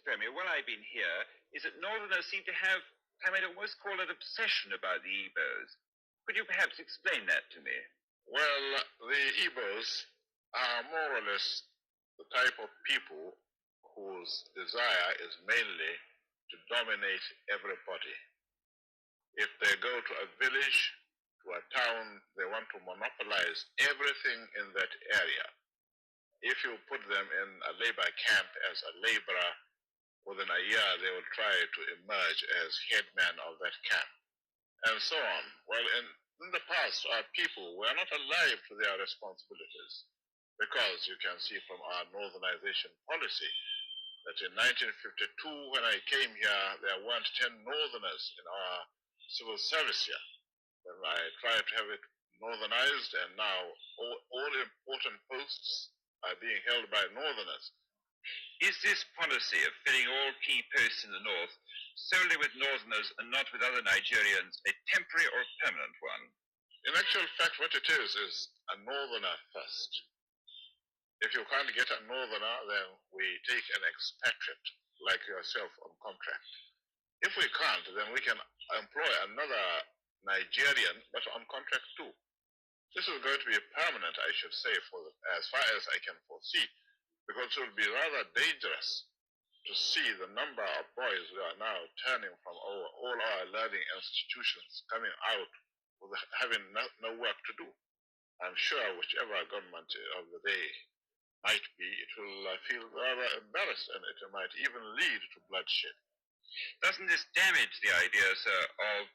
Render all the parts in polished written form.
Premier, while I've been here, is that Northerners seem to have, I might almost call it obsession about the Igbos. Could you perhaps explain that to me? Well, the Igbos are more or less the type of people whose desire is mainly to dominate everybody. If they go to a village, to a town, they want to monopolize everything in that area. If you put them in a labor camp as a laborer, within a year they will try to emerge as headman of that camp, and so on. Well, in the past, our people were not alive to their responsibilities, because you can see from our northernization policy that in 1952, when I came here, there weren't 10 northerners in our civil service here. Then I tried to have it northernized, and now all important posts are being held by northerners. Is this policy of filling all key posts in the north solely with northerners and not with other Nigerians a temporary or permanent one? In actual fact, what it is a northerner first. If you can't get a northerner, then we take an expatriate like yourself on contract. If we can't, then we can employ another Nigerian, but on contract too. This is going to be permanent, I should say, as far as I can foresee, because it will be rather dangerous to see the number of boys who are now turning from all our learning institutions, coming out with having no work to do. I'm sure whichever government of the day might be, it will feel rather embarrassed, and it might even lead to bloodshed. Doesn't this damage the idea, sir, of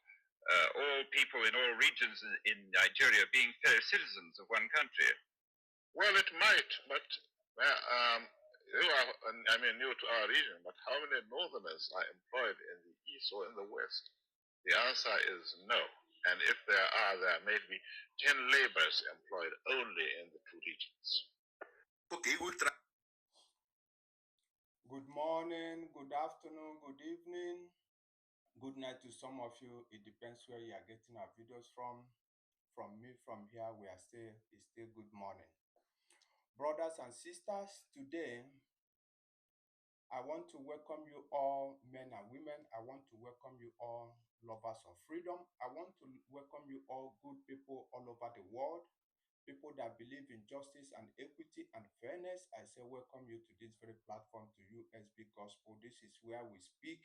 all people in all regions in Nigeria being fellow citizens of one country? Well, it might, but you are, new to our region, but how many northerners are employed in the east or in the west? The answer is no. And if there may be 10 laborers employed only in the two regions. Okay, good morning, good afternoon, good evening, good night to some of you. It depends where you are getting our videos from. From me, from here, it's still good morning. Brothers and sisters, today I want to welcome you all, men and women. I want to welcome you all, lovers of freedom. I want to welcome you all, good people all over the world, people that believe in justice and equity and fairness. I say welcome you to this very platform, to USB Gospel. This is where we speak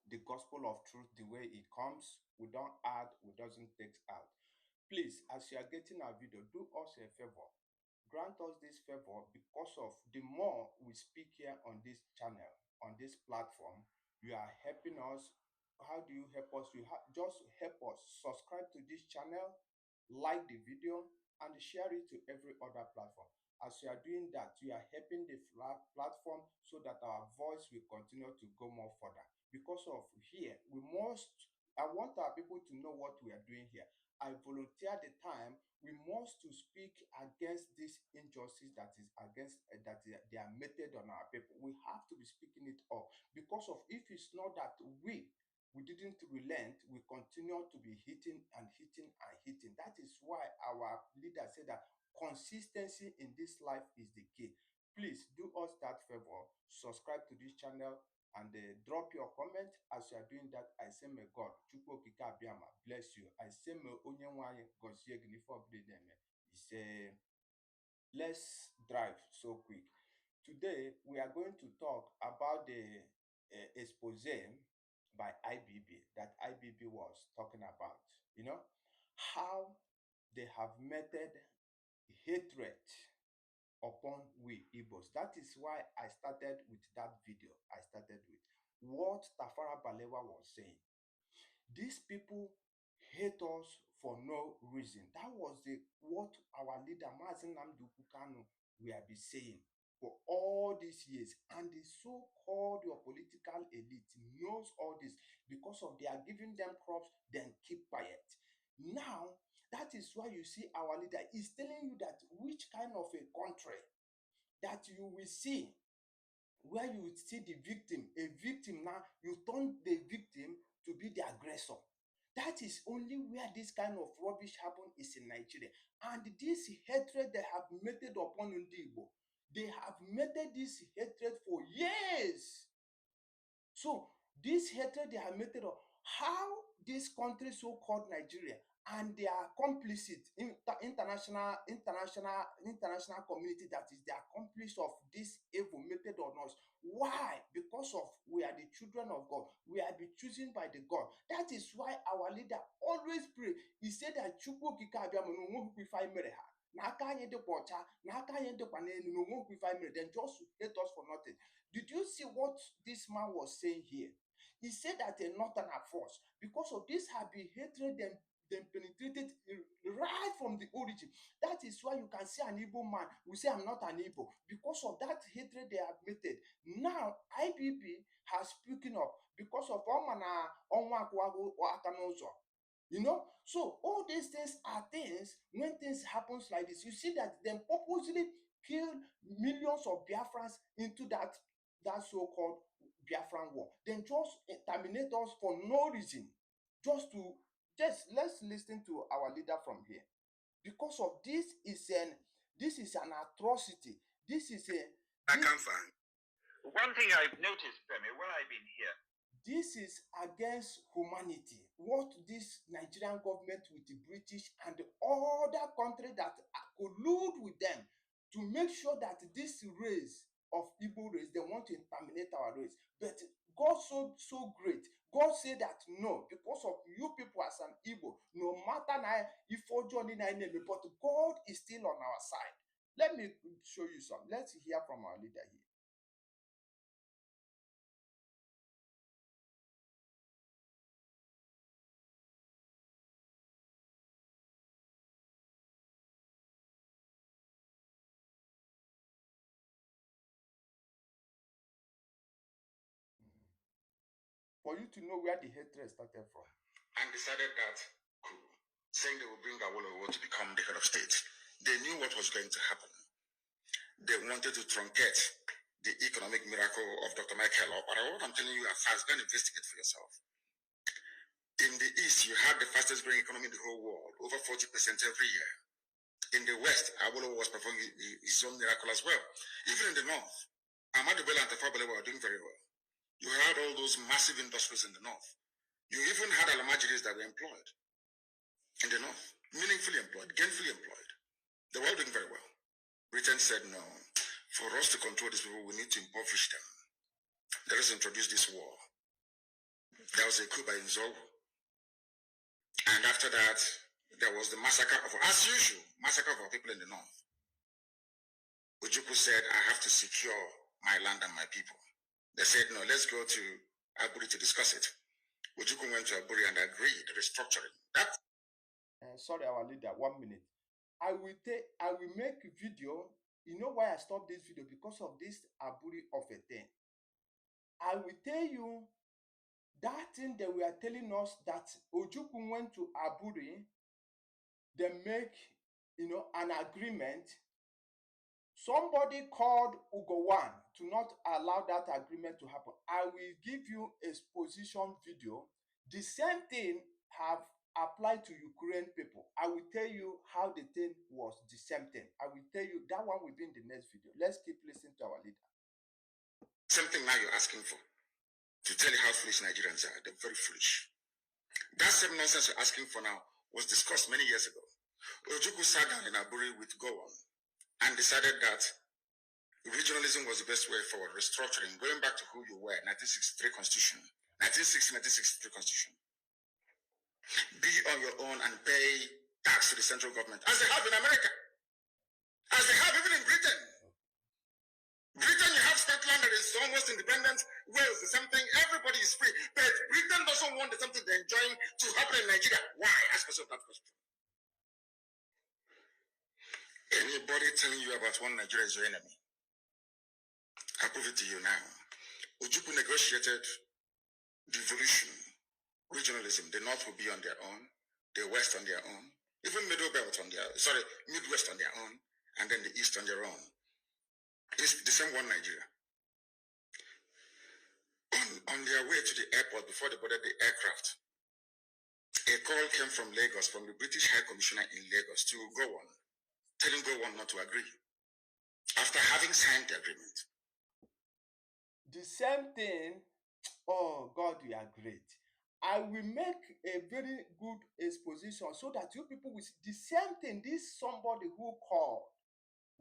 the gospel of truth the way it comes. We don't add, we doesn't take out. Please, as you are getting our video, do us a favor. Grant us this favor, because of the more we speak here on this channel, on this platform, you are helping us. How do you help us? Just help us subscribe to this channel, like the video, and share it to every other platform. As you are doing that, you are helping the platform so that our voice will continue to go more further. Because of here, I want our people to know what we are doing here. I volunteer the time. We must to speak against this injustice that is against they are meted on our people. We have to be speaking it up, because of if it's not that we didn't relent, we continue to be hitting and hitting and hitting. That is why our leader said that consistency in this life is the key. Please do us that favor, subscribe to this channel, and drop your comment. As you are doing that, I say may God bless you. I say may Onyenwanye gozie gị n'ife ọbụla ị na-eme. He say, let's drive so quick. Today we are going to talk about the expose by IBB that IBB was talking about. You know how they have meted hatred upon we Igbos. That is why I started with that video. I started with what Tafara Balewa was saying. These people hate us for no reason. That was what our leader Mazen Nnamdi Kanu we have been saying for all these years. And the so-called your political elite knows all this, because of they are giving them crops, then keep quiet. Now, that is why you see our leader is telling you that which kind of a country that you will see, where you will see the victim, a victim now, you turn the victim to be the aggressor. That is only where this kind of rubbish happen is in Nigeria. And this hatred they have meted upon Igbo, they have meted this hatred for years. So this hatred they have made of how this country so-called Nigeria and they are complicit international community that is the accomplice of this evil method on us. Why? Because of we are the children of God. We are be chosen by the God. That is why our leader always pray. He said that Chukwu okike abịa ma na onwe hụkwa ife anyị mere ha. Na aka anyị dịkwa ọcha, na aka anyị dịkwa n'elu, na onwe hụkwa ife anyị mere. Then just hate us for nothing. Did you see what this man was saying here? He said that a northern force, because of this happy hatred, them penetrated right from the origin. That is why you can see an Igbo man will say, I'm not an Igbo, because of that hatred they have admitted. Now, IBB has spoken up because of you know, so all these things are things when things happens like this. You see that them purposely kill millions of Biafrans into that so-called Biafran war. Then just terminate us for no reason. Let's listen to our leader from here. Because of this is an atrocity. This is a I can't find. One thing I've noticed, Premier, when I've been here. This is against humanity. What this Nigerian government with the British and the other countries that collude with them to make sure that this race of Igbo race, they want to terminate our race. But God so great. God said that no, because of you people as an Igbo, no matter if for Johnny but God is still on our side. Let me show you some. Let's hear from our leader here. For you to know where the hatred started from. And decided that, saying they will bring Awolowo to become the head of state. They knew what was going to happen. They wanted to truncate the economic miracle of Dr. Michael. But what I'm telling you, go and investigate for yourself. In the East, you had the fastest growing economy in the whole world, over 40% every year. In the West, Awolowo was performing his own miracle as well. Even in the North, Ahmadu Bello and Tafawa Balewa were doing very well. You had all those massive industries in the North. You even had Alamajiris that were employed in the North, meaningfully employed, gainfully employed. They were all doing very well. Britain said, no, for us to control these people, we need to impoverish them. Let us introduce this war. There was a coup by Nzolu. And after that, there was the massacre of, as usual, massacre of our people in the North. Ojukwu said, I have to secure my land and my people. They said, no, let's go to Aburi to discuss it. Ojukwu went to Aburi and agreed restructuring. Sorry, our leader, 1 minute. I will make a video. You know why I stopped this video? Because of this Aburi of a thing. I will tell you that thing they were telling us that Ojukwu went to Aburi, they make, an agreement. Somebody called Ugowan to not allow that agreement to happen. I will give you a exposition video. The same thing have applied to Ukraine people. I will tell you how the thing was the same thing. I will tell you that one will be in the next video. Let's keep listening to our leader. Same thing now you're asking for. To tell you how foolish Nigerians are. They're very foolish. That same nonsense you're asking for now was discussed many years ago. Ojukwu sat down in Aburi with Gowon and decided that regionalism was the best way forward, restructuring, going back to who you were, 1963 Constitution, 1963 Constitution. Be on your own and pay tax to the central government, as they have in America, as they have even in Britain. Britain, you have Scotland that is almost independent, Wales, the same thing, everybody is free, but Britain doesn't want the something they're enjoying to happen in Nigeria. Why? Ask yourself that question. Anybody telling you about one Nigeria is your enemy. I prove it to you now. Ojukwu negotiated devolution, regionalism. The North will be on their own, the West on their own, even Midwest on their own, and then the East on their own. It's the same one Nigeria. On their way to the airport, before they boarded the aircraft, a call came from Lagos, from the British High Commissioner in Lagos to Gowon, telling Gowon not to agree, after having signed the agreement. The same thing Oh God, you are great. I will make a very good exposition so that you people will see the same thing. This somebody who called,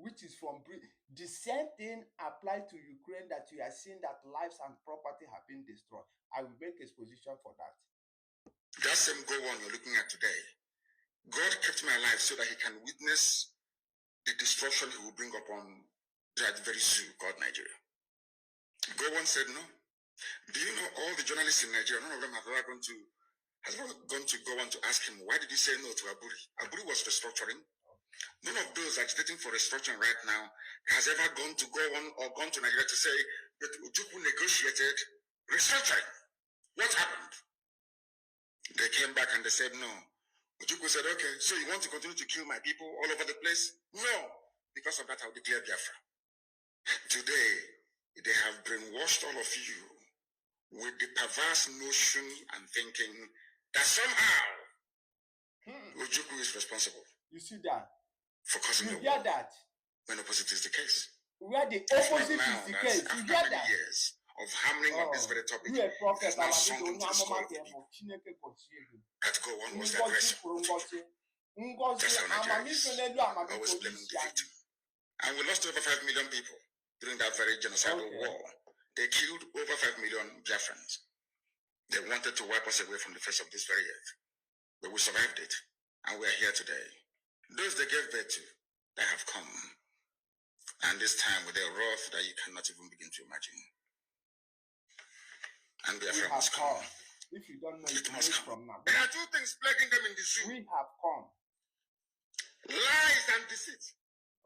which is from the same thing applied to Ukraine, that you are seeing that lives and property have been destroyed. I will make exposition for that. That same go on you're looking at today, God kept me alive so that he can witness the destruction he will bring upon that very zoo called Nigeria. Go on said no. Do you know all the journalists in Nigeria, none of them have ever gone to go on to ask him, why did he say no to Aburi? Aburi was restructuring. None of those agitating for restructuring right now has ever gone to go on or gone to Nigeria to say that Ojukwu negotiated restructuring. What happened? They came back and they said no. Ojukwu said, okay, so you want to continue to kill my people all over the place? No. Because of that, I'll declare Biafra. Today, they have brainwashed all of you with the perverse notion and thinking that somehow Ojukwu is responsible. You see that? For causing you a hear war, that? when opposite is the case. Where the opposite Now, is the case. You after hear many that? years of hammering on this very topic, You a prophet, it has now sunk into the skull of the people. That go on was the aggressor. That's how Nigeria is. Always blaming the victim. And we lost over 5 million people during that very genocidal war. They killed over 5 million Biafrans. They wanted to wipe us away from the face of this very earth. But we survived it. And we are here today. Those they gave birth to, they have come. And this time with a wrath that you cannot even begin to imagine. And Biafra must come. If you don't know, it must come. From now. There are two things plaguing them in the zoo. We have come. Lies and deceit.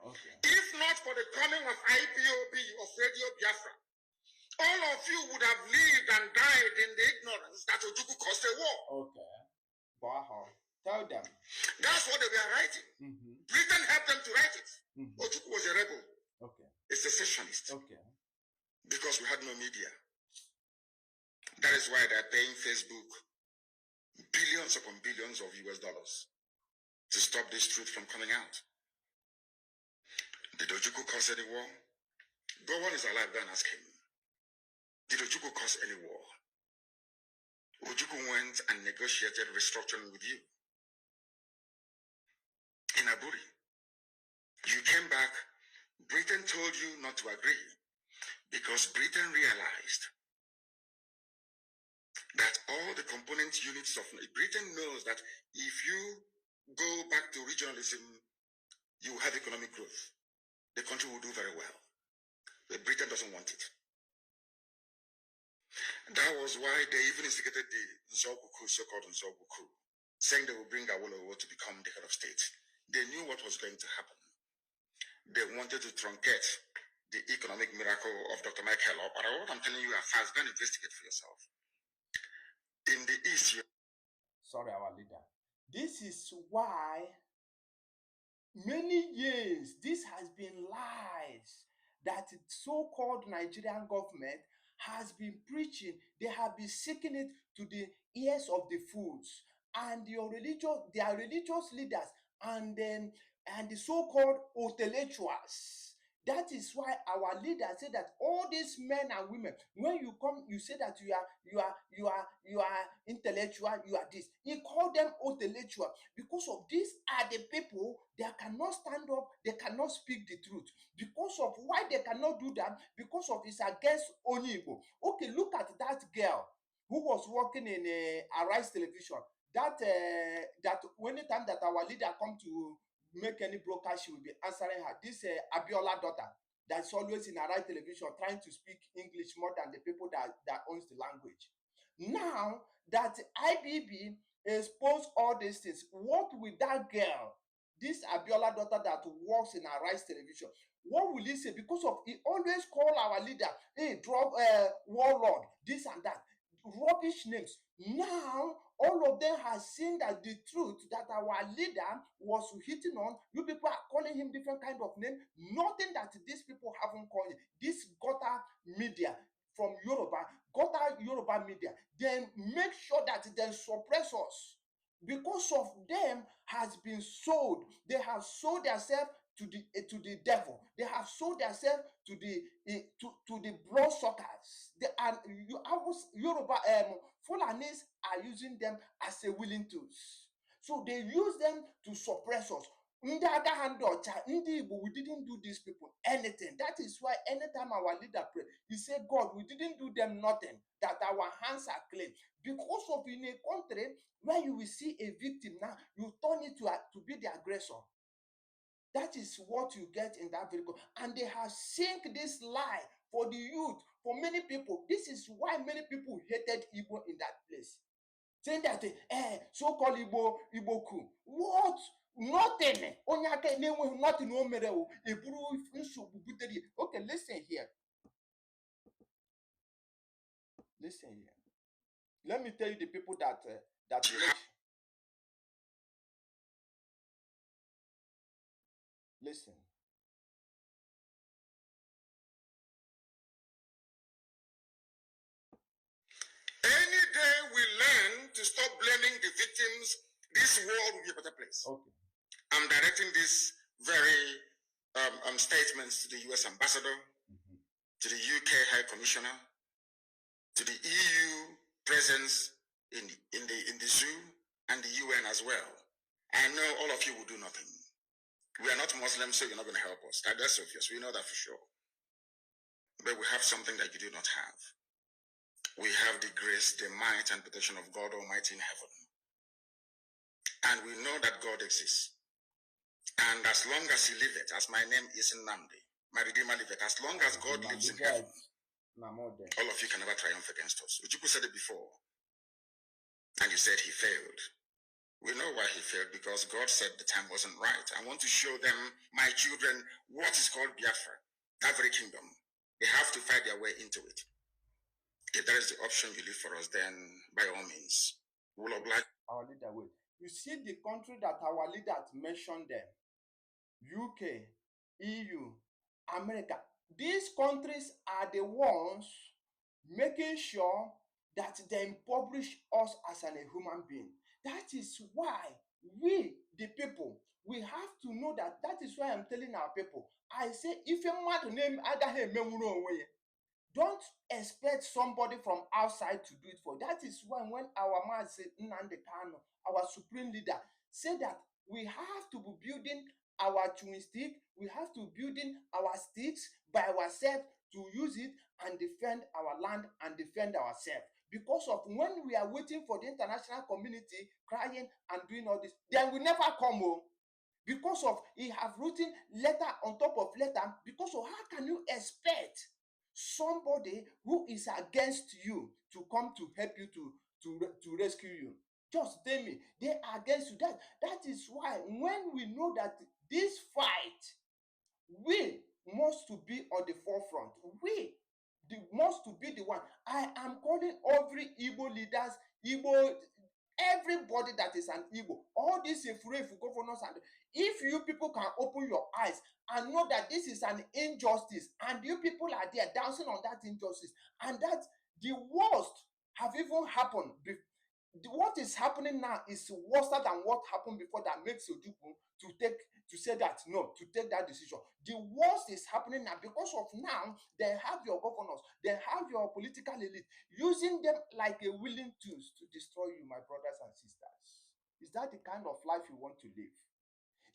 Okay. If not for the coming of IBB, of Radio Biafra, all of you would have lived and died in the ignorance that Ojukwu caused a war. Okay. Wow. Tell them. That's what they were writing. Britain helped them to write it. Ojukwu was a rebel. Okay. A secessionist. Okay. Because we had no media. That is why they're paying Facebook billions upon billions of US dollars to stop this truth from coming out. Did Ojukwu cause any war? Go on is alive, go and ask him. Did Ojukwu cause any war? Ojukwu went and negotiated restructuring with you. In Aburi. You came back, Britain told you not to agree because Britain realized that all the component units of Britain knows that if you go back to regionalism, you will have economic growth. The country will do very well. But Britain doesn't want it. That was why they even instigated the Nzogu, so-called Nzogu, saying they will bring Awolowo to become the head of state. They knew what was going to happen. They wanted to truncate the economic miracle of Dr. Michael. But what I'm telling you are fast, go and investigate for yourself. In the East, sorry, our leader. This is why many years this has been lies that the so-called Nigerian government has been preaching. They have been seeking it to the ears of the fools and their religious leaders and the so-called intellectuals. That is why our leaders say that all these men and women, when you come, you say that you are intellectual, you are this. He called them intellectual because of these are the people that cannot stand up, they cannot speak the truth. Because of why they cannot do that, because of it's against Igbo. Okay, look at that girl who was working in Arise Television. That anytime that our leader come to make any broadcast, she will be answering her. This Abiola daughter that's always in Arise Television trying to speak English more than the people that owns the language. Now that IBB exposed all these things, what will that girl, this Abiola daughter that works in Arise Television, what will he say? Because of he always call our leader, hey, drug warlord, this and that, rubbish names. Now all of them have seen that the truth that our leader was hitting on, you people are calling him different kind of name. Nothing that these people haven't called him. This gutter media from Yoruba media, then make sure that they suppress us. Because of them has been sold. They have sold themselves to the devil. They have sold themselves to the bloodsuckers. They are Yoruba Fulanis are using them as a willing tools. So they use them to suppress us. We didn't do these people anything. That is why anytime our leader pray, he said, God, we didn't do them nothing, that our hands are clean. Because of in a country where you will see a victim now, you turn it to be the aggressor. That is what you get in that vehicle. And they have sink this lie for the youth, for many people. This is why many people hated Igbo in that place. Saying that, so-called Igbo coup. What? Nothing. Nothing. Okay, listen here. Listen here. Let me tell you the people that listen. Any day we learn to stop blaming the victims, this world will be a better place. Okay. I'm directing these very statements to the U.S. Ambassador, to the UK High Commissioner, to the EU presence in the zoo and the UN as well. I know all of you will do nothing. We are not Muslims, so you're not going to help us. That's obvious. We know that for sure. But we have something that you do not have. We have the grace, the might, and protection of God Almighty in heaven. And we know that God exists. And as long as He liveth, as my name is Nnamdi, my Redeemer liveth, as long as God lives in heaven, all of you can never triumph against us. Ujuku said it before. And you said he failed. We know why he failed, because God said the time wasn't right. I want to show them, my children, what is called Biafra, that very kingdom. They have to fight their way into it. If that is the option you leave for us, then by all means, we'll oblige. Our leader will. You see the country that our leader mentioned them, UK, EU, America. These countries are the ones making sure that they impoverish us as a human being. That is why we, the people, we have to know that. That is why I'm telling our people. I say, if a man name don't expect somebody from outside to do it for. That is why when our man said, Nnamdi Kanu, our supreme leader, said that we have to be building our twin stick, we have to building our sticks by ourselves to use it and defend our land and defend ourselves. Because of when we are waiting for the international community crying and doing all this, then we never come home. Because of he have written letter on top of letter. Because of how can you expect somebody who is against you to come to help you to rescue you? Just tell me, they are against you. That is why when we know that this fight, we must to be on the forefront. We must to be the one. I am calling every Igbo leaders, Igbo, everybody that is an Igbo, all these governors, and if you people can open your eyes and know that this is an injustice, and you people are there dancing on that injustice, and that the worst have even happened. What is happening now is worse than what happened before, that makes Ojukwu to say that no, to take that decision. The worst is happening now because of now they have your governors, they have your political elite using them like a willing tools to destroy you, my brothers and sisters. Is that the kind of life you want to live?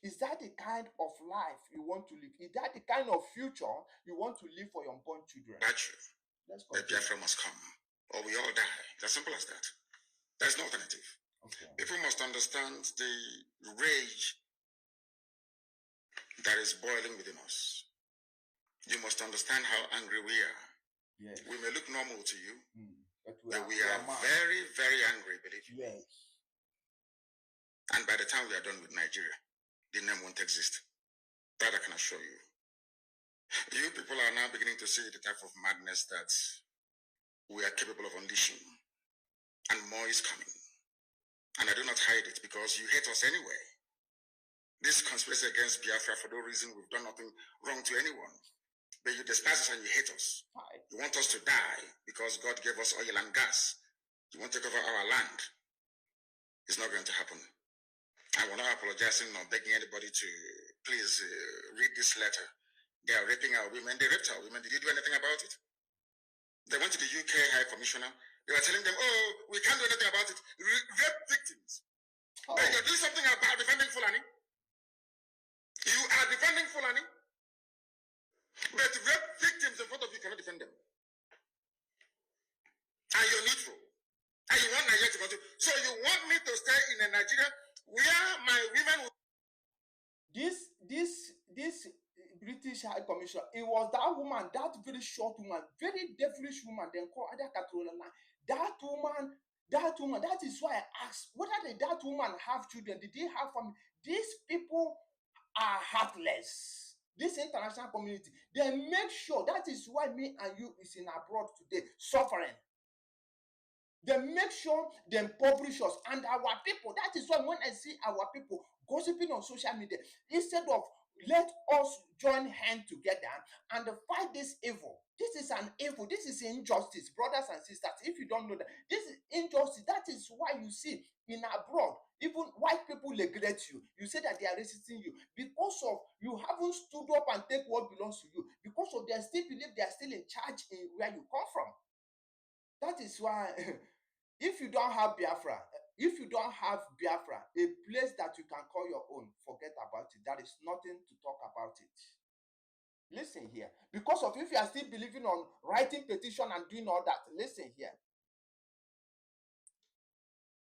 Is that the kind of life you want to live? Is that the kind of future you want to live for your unborn children? Let's go. The Biafra must come, or we all die. It's as simple as that. There's no alternative. Okay. People must understand the rage that is boiling within us. You must understand how angry we are. Yes. We may look normal to you, but we are very, very angry, believe me. Yes. And by the time we are done with Nigeria, the name won't exist. That I can assure you. You people are now beginning to see the type of madness that we are capable of unleashing. And more is coming. And I do not hide it, because you hate us anyway. This conspiracy against Biafra, for no reason, we've done nothing wrong to anyone. But you despise us and you hate us. You want us to die because God gave us oil and gas. You want to take over our land. It's not going to happen. And we're not apologizing or begging anybody to please read this letter. They are raping our women. They raped our women. Did you do anything about it? They went to the UK High Commissioner. They were telling them, oh, we can't do anything about it. Rape victims. Oh. But you're doing something about defending Fulani. You are defending Fulani. But rape victims in front of you cannot defend them. And you're neutral. And you want Nigeria to continue. So you want me to stay in a Nigeria where my women will... This British High Commissioner, it was that woman, that very short woman, very devilish woman, then called Ada Katrolana. That woman, that is why I asked, whether that woman have children, did they have family? These people are heartless. This international community, they make sure, that is why me and you is in abroad today, suffering. They make sure they publish us and our people. That is why when I see our people gossiping on social media, instead of let us join hands together and fight this evil. This is an evil. This is injustice, brothers and sisters. If you don't know that, this is injustice. That is why you see in abroad, even white people neglect you. You say that they are resisting you because of you haven't stood up and take what belongs to you. Because of they still believe they are still in charge in where you come from. That is why if you don't have Biafra, a place that you can call your own, forget about it. There is nothing to talk about it. Listen here. Because of if you are still believing on writing petition and doing all that, listen here.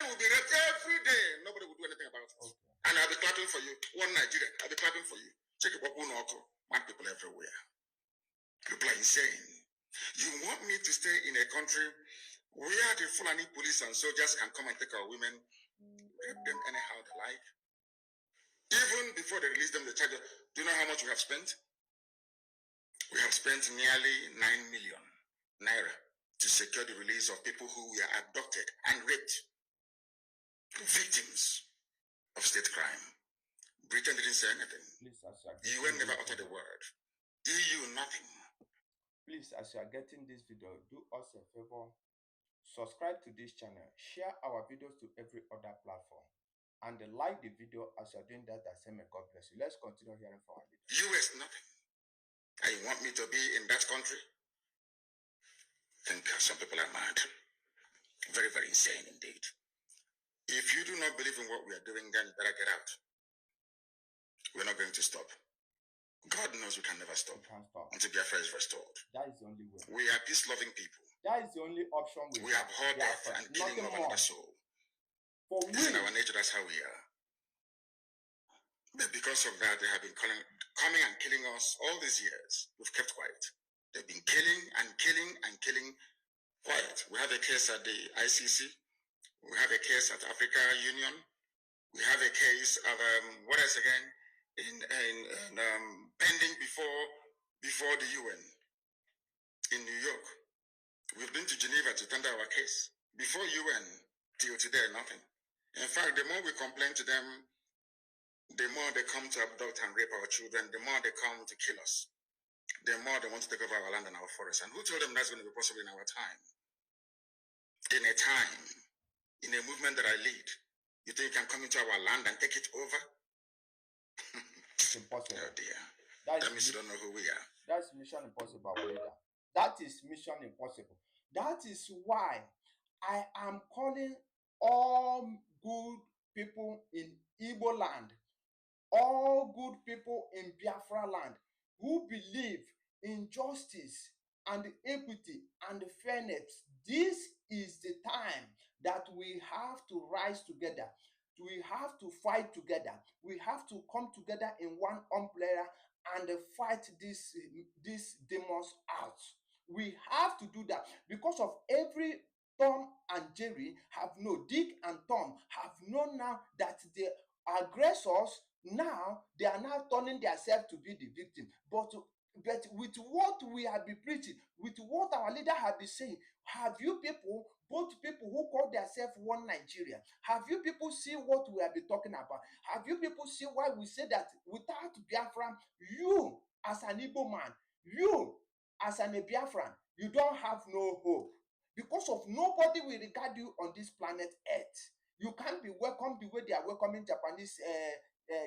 Will be raped every day. Nobody will do anything about it. Okay. And I'll be clapping for you. One Nigeria, I'll be clapping for you. Check it, mad people everywhere. People are insane. You want me to stay in a country where the Fulani police and soldiers can come and take our women, rape them anyhow they like? Even before they release them, they charge them. Do you know how much we have spent? We have spent nearly 9 million naira to secure the release of people who were abducted and raped, victims of state crime. Britain didn't say anything. Please, UN never uttered a word. EU, nothing. Please, as you are getting this video, do us a favor. Subscribe to this channel, share our videos to every other platform, and like the video as you're doing that. I say, may God bless you. Let's continue hearing from our leader. US, nothing. And you want me to be in that country? I think some people are mad. Very, very insane indeed. If you do not believe in what we are doing, then you better get out. We're not going to stop. God knows we can never stop. We can't stop until Biafra is restored. That is the only way. We are peace-loving people. That is the only option we have heard death and killing of another soul. It's in our nature, that's how we are. But because of that, they have been coming and killing us all these years. We've kept quiet. They've been killing and killing and killing quiet. We have a case at the ICC. We have a case at Africa Union. We have a case of, what else again? Pending before the UN in New York. We've been to Geneva to tender our case. Before UN, till today, nothing. In fact, the more we complain to them, the more they come to abduct and rape our children, the more they come to kill us, the more they want to take over our land and our forests. And who told them that's going to be possible in our time? In a time, in a movement that I lead, you think you can come into our land and take it over? It's impossible. Oh dear. That means you don't know who we are. That's mission impossible, leader. That is mission impossible. That is why I am calling all good people in Igbo land, all good people in Biafra land who believe in justice and equity and fairness. This is the time that we have to rise together. We have to fight together. We have to come together in one umbrella and fight these demons out. We have to do that because of every Tom and Jerry have known, Dick and Tom have known now that the aggressors now, they are now turning themselves to be the victim. But with what we have been preaching, with what our leader have been saying, have you people, both people who call themselves one Nigeria, have you people see what we have been talking about? Have you people see why we say that without Biafra, you as an Igbo man, you as an Biafran, you don't have no hope. Because of nobody will regard you on this planet Earth. You can't be welcomed the way they are welcoming Japanese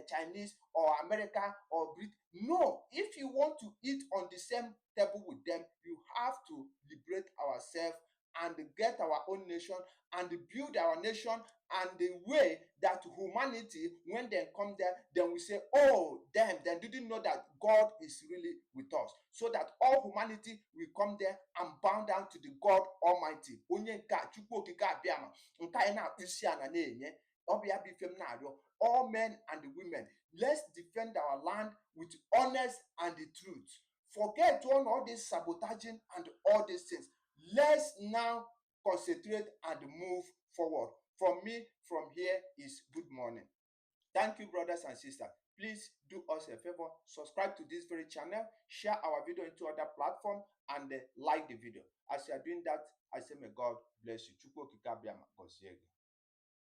Chinese or America or Brit. No, if you want to eat on the same table with them, you have to liberate ourselves and get our own nation and build our nation, and the way that humanity, when they come there, then we say, oh, them, they didn't know that God is really with us. So that all humanity will come there and bow down to the God Almighty. Onye nke a, Chukwu okike abịama, nke anyị na-akpụ isi ala na-enye. Ọ bụ ya bụ ife m na-arịọ. All men and women, let's defend our land with honest and the truth. Forget all this sabotaging and all these things. Let's now concentrate and move forward. From me, from here is good morning. Thank you, brothers and sisters. Please do us a favor, subscribe to this very channel, share our video into other platforms, and like the video. As you are doing that, I say may God bless you. Chukwu okike abịama gọzie gị.